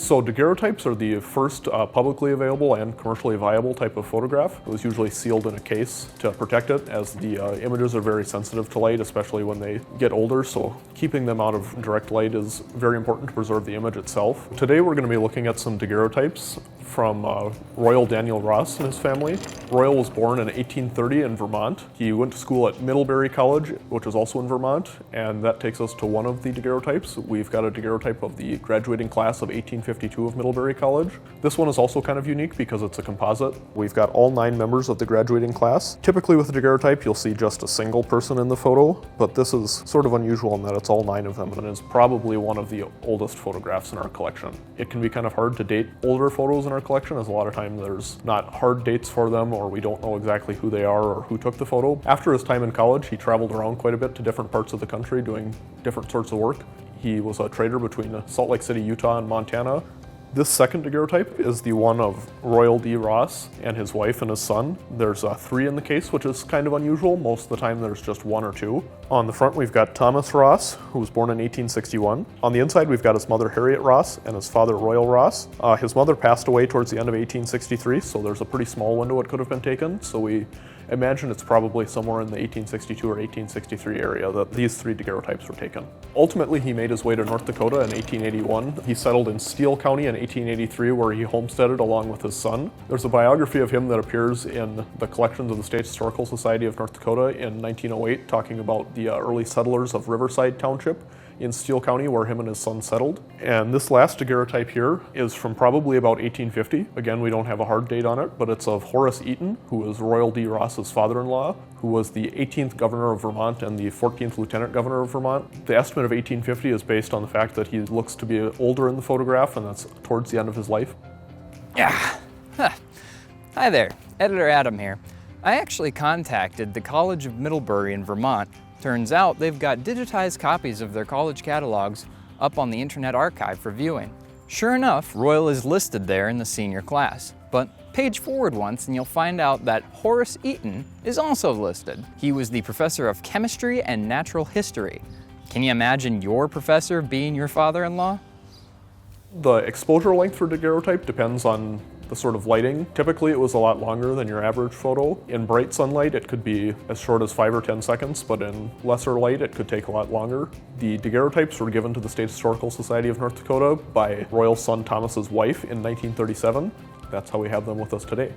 So daguerreotypes are the first publicly available and commercially viable type of photograph. It was usually sealed in a case to protect it, as the images are very sensitive to light, especially when they get older, so keeping them out of direct light is very important to preserve the image itself. Today we're going to be looking at some daguerreotypes from Royal Daniel Ross and his family. Royal was born in 1830 in Vermont. He went to school at Middlebury College, which is also in Vermont, and that takes us to one of the daguerreotypes. We've got a daguerreotype of the graduating class of 1852 of Middlebury College. This one is also kind of unique because it's a composite. We've got all 9 members of the graduating class. Typically with a daguerreotype, you'll see just a single person in the photo, but this is sort of unusual in that it's all 9 of them, and is probably one of the oldest photographs in our collection. It can be kind of hard to date older photos in our collection, as a lot of times there's not hard dates for them, or we don't know exactly who they are or who took the photo. After his time in college, he traveled around quite a bit to different parts of the country doing different sorts of work. He was a trader between Salt Lake City, Utah and Montana. This second daguerreotype is the one of Royal D. Ross and his wife and his son. There's 3 in the case, which is kind of unusual. Most of the time there's just 1 or 2. On the front we've got Thomas Ross, who was born in 1861. On the inside we've got his mother Harriet Ross and his father Royal Ross. His mother passed away towards the end of 1863, so there's a pretty small window it could have been taken. So we imagine it's probably somewhere in the 1862 or 1863 area that these 3 daguerreotypes were taken. Ultimately, he made his way to North Dakota in 1881. He settled in Steele County in 1883, where he homesteaded along with his son. There's a biography of him that appears in the collections of the State Historical Society of North Dakota in 1908, talking about the early settlers of Riverside Township in Steele County, where him and his son settled. And this last daguerreotype here is from probably about 1850. Again, we don't have a hard date on it, but it's of Horace Eaton, who was Royal D. Ross's father-in-law, who was the 18th governor of Vermont and the 14th lieutenant governor of Vermont. The estimate of 1850 is based on the fact that he looks to be older in the photograph, and that's towards the end of his life. Yeah. Huh. Hi there, Editor Adam here. I actually contacted the College of Middlebury in Vermont. Turns out they've got digitized copies of their college catalogs up on the Internet Archive for viewing. Sure enough, Royal is listed there in the senior class, but page forward once and you'll find out that Horace Eaton is also listed. He was the professor of chemistry and natural history. Can you imagine your professor being your father-in-law? The exposure length for daguerreotype depends on the sort of lighting. Typically it was a lot longer than your average photo. In bright sunlight it could be as short as 5 or 10 seconds, but in lesser light it could take a lot longer. The daguerreotypes were given to the State Historical Society of North Dakota by Royal's son Thomas's wife in 1937. That's how we have them with us today.